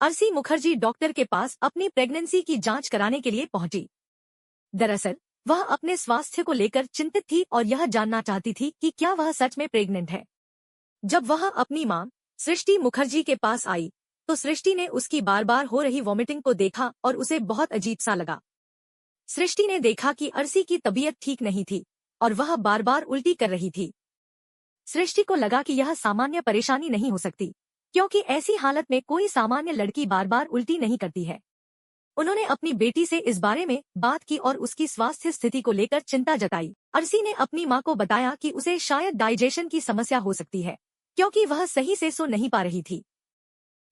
Arshi Mukherjee doctor के पास अपनी pregnancy की जांच कराने के लिए पहुंची। दरअसल वह अपने स्वास्थ्य को लेकर चिंतित थी और यह जानना चाहती थी कि क्या वह सच में प्रेग्नेंट है। जब वह अपनी मां सृष्टि मुखर्जी के पास आई तो सृष्टि ने उसकी बार बार हो रही वॉमिटिंग को देखा और उसे बहुत अजीब सा लगा। सृष्टि ने देखा कि अर्शी की तबीयत ठीक नहीं थी और वह बार बार उल्टी कर रही थी। सृष्टि को लगा कि यह सामान्य परेशानी नहीं हो सकती, क्योंकि ऐसी हालत में कोई सामान्य लड़की बार बार उल्टी नहीं करती है। उन्होंने अपनी बेटी से इस बारे में बात की और उसकी स्वास्थ्य स्थिति को लेकर चिंता जताई। अर्शी ने अपनी मां को बताया कि उसे शायद डाइजेशन की समस्या हो सकती है, क्योंकि वह सही से सो नहीं पा रही थी।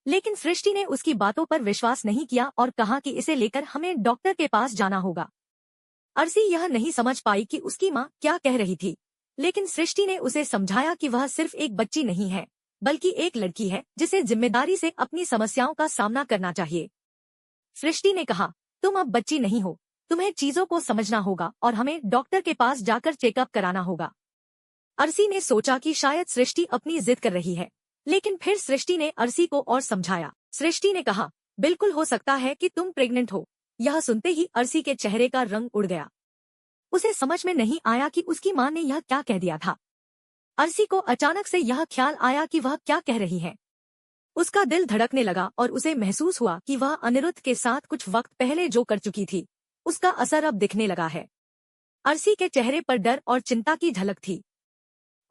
लेकिन सृष्टि ने उसकी बातों पर विश्वास नहीं किया और कहा कि इसे लेकर हमें डॉक्टर के पास जाना होगा। अर्शी यह नहीं समझ पाई कि उसकी मां क्या कह रही थी, लेकिन सृष्टि ने उसे समझाया कि वह सिर्फ एक बच्ची नहीं है, बल्कि एक लड़की है जिसे जिम्मेदारी से अपनी समस्याओं का सामना करना चाहिए। सृष्टि ने कहा, तुम अब बच्ची नहीं हो, तुम्हें चीजों को समझना होगा और हमें डॉक्टर के पास जाकर चेकअप कराना होगा। अर्शी ने सोचा कि शायद सृष्टि अपनी जिद कर रही है, लेकिन फिर सृष्टि ने अर्शी को और समझाया। सृष्टि ने कहा, बिल्कुल हो सकता है कि तुम प्रेग्नेंट हो। यह सुनते ही अर्शी के चेहरे का रंग उड़ गया। उसे समझ में नहीं आया कि उसकी मां ने यह क्या कह दिया था। अर्शी को अचानक से यह ख्याल आया कि वह क्या कह रही है। उसका दिल धड़कने लगा और उसे महसूस हुआ कि वह अनिरुद्ध के साथ कुछ वक्त पहले जो कर चुकी थी, उसका असर अब दिखने लगा है। अर्शी के चेहरे पर डर और चिंता की झलक थी।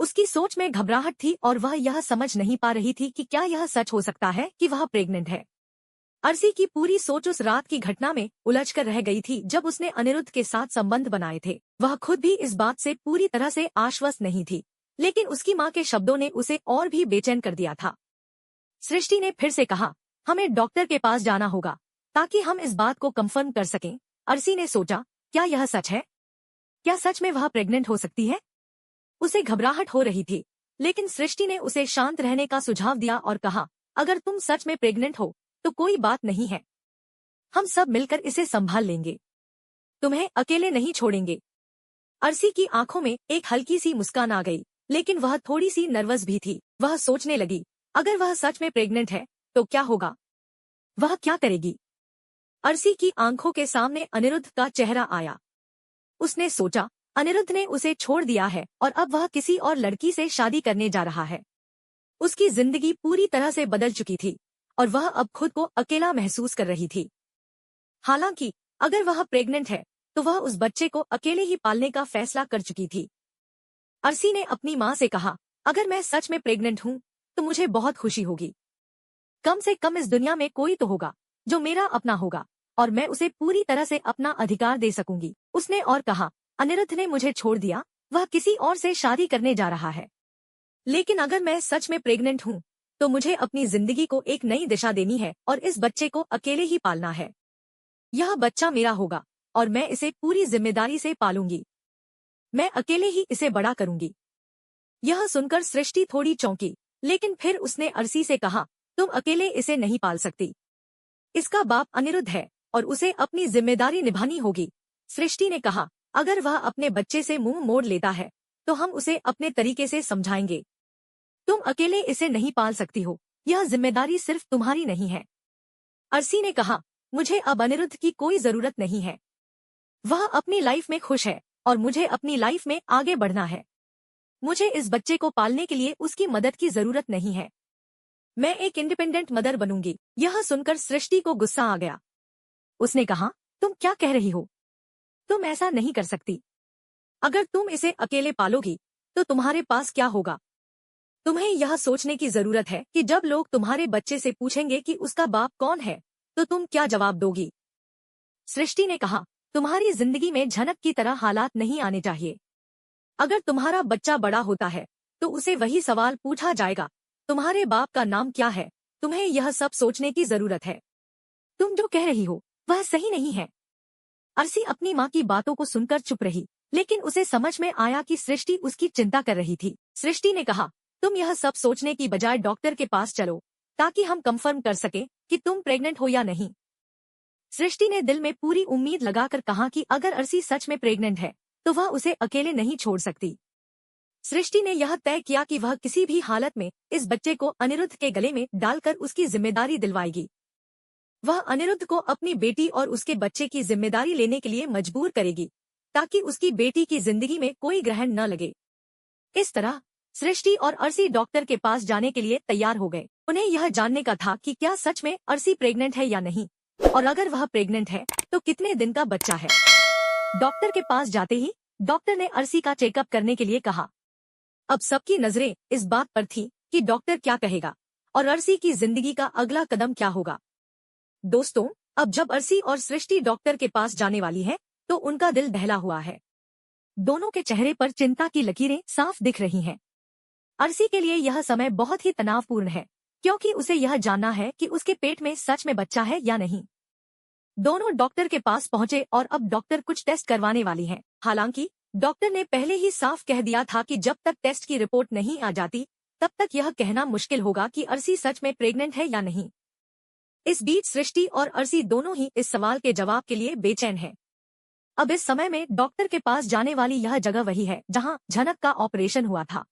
उसकी सोच में घबराहट थी और वह यह समझ नहीं पा रही थी कि क्या यह सच हो सकता है कि वह प्रेग्नेंट है। अर्शी की पूरी सोच उस रात की घटना में उलझ कर रह गई थी जब उसने अनिरुद्ध के साथ संबंध बनाए थे। वह खुद भी इस बात से पूरी तरह से आश्वस्त नहीं थी, लेकिन उसकी मां के शब्दों ने उसे और भी बेचैन कर दिया था। सृष्टि ने फिर से कहा, हमें डॉक्टर के पास जाना होगा ताकि हम इस बात को कंफर्म कर सकें। अर्शी ने सोचा, क्या यह सच है? क्या सच में वह प्रेग्नेंट हो सकती है? उसे घबराहट हो रही थी, लेकिन सृष्टि ने उसे शांत रहने का सुझाव दिया और कहा, अगर तुम सच में प्रेग्नेंट हो तो कोई बात नहीं है, हम सब मिलकर इसे संभाल लेंगे, तुम्हें अकेले नहीं छोड़ेंगे। अर्शी की आंखों में एक हल्की सी मुस्कान आ गई, लेकिन वह थोड़ी सी नर्वस भी थी। वह सोचने लगी, अगर वह सच में प्रेग्नेंट है तो क्या होगा, वह क्या करेगी? अर्शी की आंखों के सामने अनिरुद्ध का चेहरा आया। उसने सोचा, अनिरुद्ध ने उसे छोड़ दिया है और अब वह किसी और लड़की से शादी करने जा रहा है। उसकी जिंदगी पूरी तरह से बदल चुकी थी और वह अब खुद को अकेला महसूस कर रही थी। हालांकि अगर वह प्रेग्नेंट है तो वह उस बच्चे को अकेले ही पालने का फैसला कर चुकी थी। अर्शी ने अपनी मां से कहा, अगर मैं सच में प्रेग्नेंट हूं तो मुझे बहुत खुशी होगी। कम से कम इस दुनिया में कोई तो होगा जो मेरा अपना होगा और मैं उसे पूरी तरह से अपना अधिकार दे सकूंगी। उसने और कहा, अनिरुद्ध ने मुझे छोड़ दिया, वह किसी और से शादी करने जा रहा है, लेकिन अगर मैं सच में प्रेग्नेंट हूं तो मुझे अपनी जिंदगी को एक नई दिशा देनी है और इस बच्चे को अकेले ही पालना है। यह बच्चा मेरा होगा और मैं इसे पूरी जिम्मेदारी से पालूंगी। मैं अकेले ही इसे बड़ा करूंगी। यह सुनकर सृष्टि थोड़ी चौंकी, लेकिन फिर उसने अर्शी से कहा, तुम अकेले इसे नहीं पाल सकती, इसका बाप अनिरुद्ध है और उसे अपनी जिम्मेदारी निभानी होगी। सृष्टि ने कहा, अगर वह अपने बच्चे से मुंह मोड़ लेता है तो हम उसे अपने तरीके से समझाएंगे। तुम अकेले इसे नहीं पाल सकती हो, यह जिम्मेदारी सिर्फ तुम्हारी नहीं है। अर्शी ने कहा, मुझे अब अनिरुद्ध की कोई जरूरत नहीं है, वह अपनी लाइफ में खुश है और मुझे अपनी लाइफ में आगे बढ़ना है। मुझे इस बच्चे को पालने के लिए उसकी मदद की जरूरत नहीं है। मैं एक इंडिपेंडेंट मदर बनूंगी। यह सुनकर सृष्टि को गुस्सा आ गया। उसने कहा, तुम क्या कह रही हो? तुम ऐसा नहीं कर सकती। अगर तुम इसे अकेले पालोगी तो तुम्हारे पास क्या होगा? तुम्हें यह सोचने की जरूरत है कि जब लोग तुम्हारे बच्चे से पूछेंगे कि उसका बाप कौन है तो तुम क्या जवाब दोगी? सृष्टि ने कहा, तुम्हारी जिंदगी में झनक की तरह हालात नहीं आने चाहिए। अगर तुम्हारा बच्चा बड़ा होता है तो उसे वही सवाल पूछा जाएगा, तुम्हारे बाप का नाम क्या है? तुम्हें यह सब सोचने की जरूरत है। तुम जो कह रही हो वह सही नहीं है। अर्शी अपनी मां की बातों को सुनकर चुप रही, लेकिन उसे समझ में आया कि सृष्टि उसकी चिंता कर रही थी। सृष्टि ने कहा, तुम यह सब सोचने की बजाय डॉक्टर के पास चलो ताकि हम कंफर्म कर सकें कि तुम प्रेग्नेंट हो या नहीं। सृष्टि ने दिल में पूरी उम्मीद लगाकर कहा कि अगर अर्शी सच में प्रेग्नेंट है तो वह उसे अकेले नहीं छोड़ सकती। सृष्टि ने यह तय किया कि वह किसी भी हालत में इस बच्चे को अनिरुद्ध के गले में डालकर उसकी जिम्मेदारी दिलवाएगी। वह अनिरुद्ध को अपनी बेटी और उसके बच्चे की जिम्मेदारी लेने के लिए मजबूर करेगी, ताकि उसकी बेटी की जिंदगी में कोई ग्रहण न लगे। इस तरह सृष्टि और अर्सी डॉक्टर के पास जाने के लिए तैयार हो गए। उन्हें यह जानने का था कि क्या सच में अर्सी प्रेग्नेंट है या नहीं, और अगर वह प्रेग्नेंट है तो कितने दिन का बच्चा है। डॉक्टर के पास जाते ही डॉक्टर ने अर्सी का चेकअप करने के लिए कहा। अब सबकी नजरें इस बात पर थी कि डॉक्टर क्या कहेगा और अर्सी की जिंदगी का अगला कदम क्या होगा। दोस्तों, अब जब अर्सी और सृष्टि डॉक्टर के पास जाने वाली है तो उनका दिल दहला हुआ है। दोनों के चेहरे पर चिंता की लकीरें साफ दिख रही हैं। अर्सी के लिए यह समय बहुत ही तनावपूर्ण है, क्योंकि उसे यह जानना है कि उसके पेट में सच में बच्चा है या नहीं। दोनों डॉक्टर के पास पहुंचे और अब डॉक्टर कुछ टेस्ट करवाने वाली हैं। हालांकि डॉक्टर ने पहले ही साफ कह दिया था कि जब तक टेस्ट की रिपोर्ट नहीं आ जाती तब तक यह कहना मुश्किल होगा कि अर्सी सच में प्रेग्नेंट है या नहीं। इस बीच सृष्टि और अर्सी दोनों ही इस सवाल के जवाब के लिए बेचैन हैं। अब इस समय में डॉक्टर के पास जाने वाली यह जगह वही है जहां झनक का ऑपरेशन हुआ था।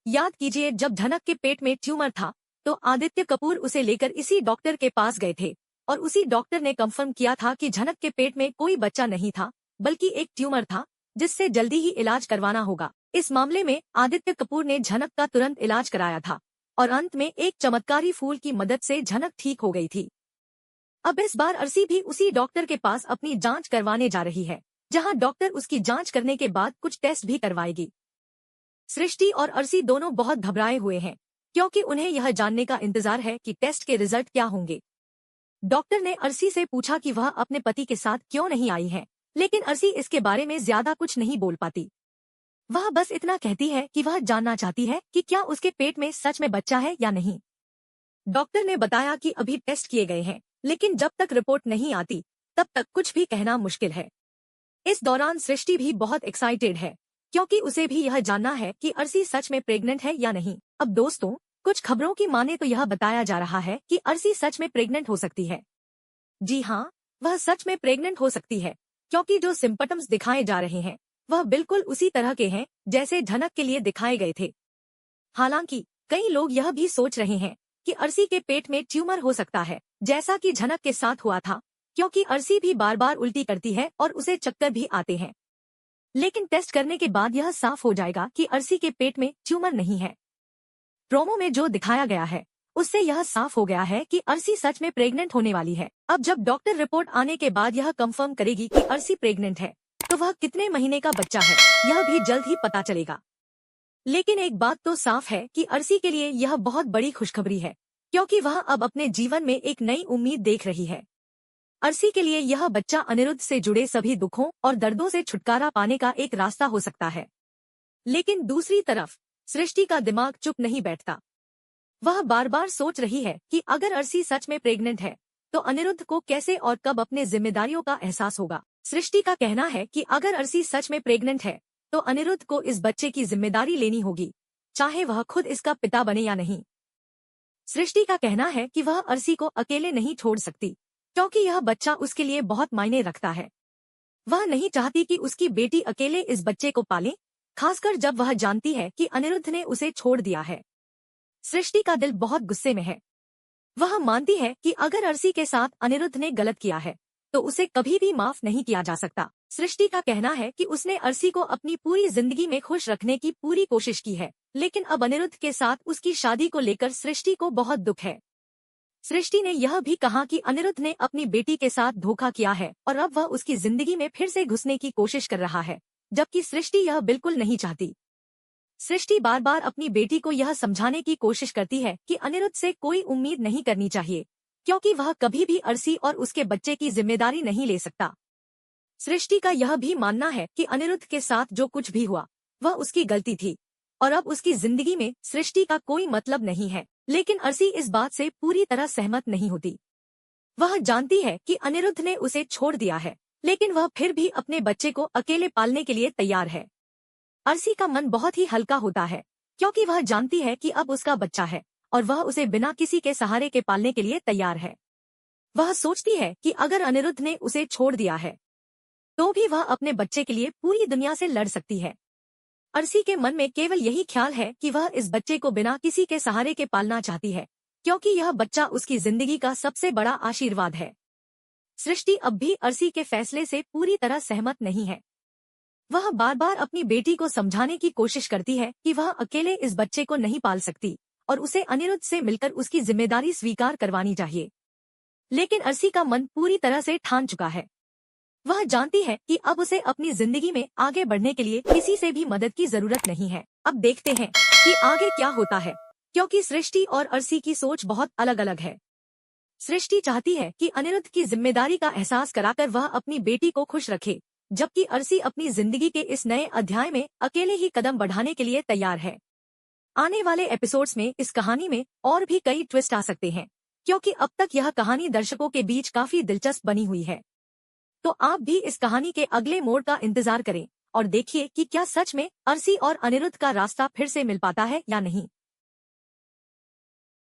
याद कीजिए, जब झनक के पेट में ट्यूमर था तो आदित्य कपूर उसे लेकर इसी डॉक्टर के पास गए थे और उसी डॉक्टर ने कंफर्म किया था कि झनक के पेट में कोई बच्चा नहीं था, बल्कि एक ट्यूमर था जिससे जल्दी ही इलाज करवाना होगा। इस मामले में आदित्य कपूर ने झनक का तुरंत इलाज कराया था और अंत में एक चमत्कारी फूल की मदद से झनक ठीक हो गई थी। अब इस बार अर्सी भी उसी डॉक्टर के पास अपनी जांच करवाने जा रही है, जहां डॉक्टर उसकी जांच करने के बाद कुछ टेस्ट भी करवाएगी। सृष्टि और अर्सी दोनों बहुत घबराए हुए हैं, क्योंकि उन्हें यह जानने का इंतजार है कि टेस्ट के रिजल्ट क्या होंगे। डॉक्टर ने अर्सी से पूछा कि वह अपने पति के साथ क्यों नहीं आई है, लेकिन अर्सी इसके बारे में ज्यादा कुछ नहीं बोल पाती। वह बस इतना कहती है कि वह जानना चाहती है कि क्या उसके पेट में सच में बच्चा है या नहीं। डॉक्टर ने बताया कि अभी टेस्ट किए गए हैं, लेकिन जब तक रिपोर्ट नहीं आती तब तक कुछ भी कहना मुश्किल है। इस दौरान सृष्टि भी बहुत एक्साइटेड है, क्योंकि उसे भी यह जानना है कि अर्सी सच में प्रेग्नेंट है या नहीं। अब दोस्तों, कुछ खबरों की माने तो यह बताया जा रहा है कि अर्सी सच में प्रेग्नेंट हो सकती है। जी हाँ, वह सच में प्रेग्नेंट हो सकती है, क्योंकि जो सिम्पटम्स दिखाए जा रहे हैं वह बिल्कुल उसी तरह के हैं जैसे झनक के लिए दिखाए गए थे। हालांकि कई लोग यह भी सोच रहे हैं कि अर्सी के पेट में ट्यूमर हो सकता है, जैसा कि झनक के साथ हुआ था, क्योंकि अर्सी भी बार बार उल्टी करती है और उसे चक्कर भी आते हैं। लेकिन टेस्ट करने के बाद यह साफ हो जाएगा कि अर्सी के पेट में ट्यूमर नहीं है। प्रोमो में जो दिखाया गया है उससे यह साफ हो गया है कि अर्सी सच में प्रेग्नेंट होने वाली है। अब जब डॉक्टर रिपोर्ट आने के बाद यह कंफर्म करेगी कि अर्सी प्रेग्नेंट है, तो वह कितने महीने का बच्चा है यह भी जल्द ही पता चलेगा। लेकिन एक बात तो साफ है कि अर्सी के लिए यह बहुत बड़ी खुशखबरी है, क्योंकि वह अब अपने जीवन में एक नई उम्मीद देख रही है। अर्सी के लिए यह बच्चा अनिरुद्ध से जुड़े सभी दुखों और दर्दों से छुटकारा पाने का एक रास्ता हो सकता है। लेकिन दूसरी तरफ सृष्टि का दिमाग चुप नहीं बैठता। वह बार बार सोच रही है कि अगर अर्सी सच में प्रेग्नेंट है तो अनिरुद्ध को कैसे और कब अपने जिम्मेदारियों का एहसास होगा। सृष्टि का कहना है कि अगर अर्सी सच में प्रेग्नेंट है तो अनिरुद्ध को इस बच्चे की जिम्मेदारी लेनी होगी, चाहे वह खुद इसका पिता बने या नहीं। सृष्टि का कहना है कि वह अर्सी को अकेले नहीं छोड़ सकती, क्योंकि यह बच्चा उसके लिए बहुत मायने रखता है। वह नहीं चाहती कि उसकी बेटी अकेले इस बच्चे को पाले, खासकर जब वह जानती है कि अनिरुद्ध ने उसे छोड़ दिया है। सृष्टि का दिल बहुत गुस्से में है। वह मानती है कि अगर अर्सी के साथ अनिरुद्ध ने गलत किया है तो उसे कभी भी माफ नहीं किया जा सकता। सृष्टि का कहना है कि उसने अर्सी को अपनी पूरी जिंदगी में खुश रखने की पूरी कोशिश की है, लेकिन अब अनिरुद्ध के साथ उसकी शादी को लेकर सृष्टि को बहुत दुख है। सृष्टि ने यह भी कहा कि अनिरुद्ध ने अपनी बेटी के साथ धोखा किया है और अब वह उसकी जिंदगी में फिर से घुसने की कोशिश कर रहा है, जबकि सृष्टि यह बिल्कुल नहीं चाहती। सृष्टि बार बार अपनी बेटी को यह समझाने की कोशिश करती है कि अनिरुद्ध से कोई उम्मीद नहीं करनी चाहिए, क्योंकि वह कभी भी अर्सी और उसके बच्चे की जिम्मेदारी नहीं ले सकता। सृष्टि का यह भी मानना है कि अनिरुद्ध के साथ जो कुछ भी हुआ वह उसकी गलती थी और अब उसकी जिंदगी में सृष्टि का कोई मतलब नहीं है। लेकिन अर्सी इस बात से पूरी तरह सहमत नहीं होती। वह जानती है कि अनिरुद्ध ने उसे छोड़ दिया है, लेकिन वह फिर भी अपने बच्चे को अकेले पालने के लिए तैयार है। अर्सी का मन बहुत ही हल्का होता है, क्योंकि वह जानती है कि अब उसका बच्चा है और वह उसे बिना किसी के सहारे के पालने के लिए तैयार है। वह सोचती है कि अगर अनिरुद्ध ने उसे छोड़ दिया है तो भी वह अपने बच्चे के लिए पूरी दुनिया से लड़ सकती है। अर्सी के मन में केवल यही ख्याल है कि वह इस बच्चे को बिना किसी के सहारे के पालना चाहती है, क्योंकि यह बच्चा उसकी जिंदगी का सबसे बड़ा आशीर्वाद है। सृष्टि अब भी अर्शी के फैसले से पूरी तरह सहमत नहीं है। वह बार बार अपनी बेटी को समझाने की कोशिश करती है कि वह अकेले इस बच्चे को नहीं पाल सकती और उसे अनिरुद्ध से मिलकर उसकी जिम्मेदारी स्वीकार करवानी चाहिए। लेकिन अर्शी का मन पूरी तरह से ठान चुका है। वह जानती है कि अब उसे अपनी जिंदगी में आगे बढ़ने के लिए किसी से भी मदद की जरूरत नहीं है। अब देखते हैं कि आगे क्या होता है, क्योंकि सृष्टि और अर्शी की सोच बहुत अलग अलग है। सृष्टि चाहती है कि अनिरुद्ध की जिम्मेदारी का एहसास कराकर वह अपनी बेटी को खुश रखे, जबकि अर्शी अपनी जिंदगी के इस नए अध्याय में अकेले ही कदम बढ़ाने के लिए तैयार है। आने वाले एपिसोड्स में इस कहानी में और भी कई ट्विस्ट आ सकते हैं, क्योंकि अब तक यह कहानी दर्शकों के बीच काफी दिलचस्प बनी हुई है। तो आप भी इस कहानी के अगले मोड़ का इंतजार करें और देखिए कि क्या सच में अर्शी और अनिरुद्ध का रास्ता फिर से मिल पाता है या नहीं।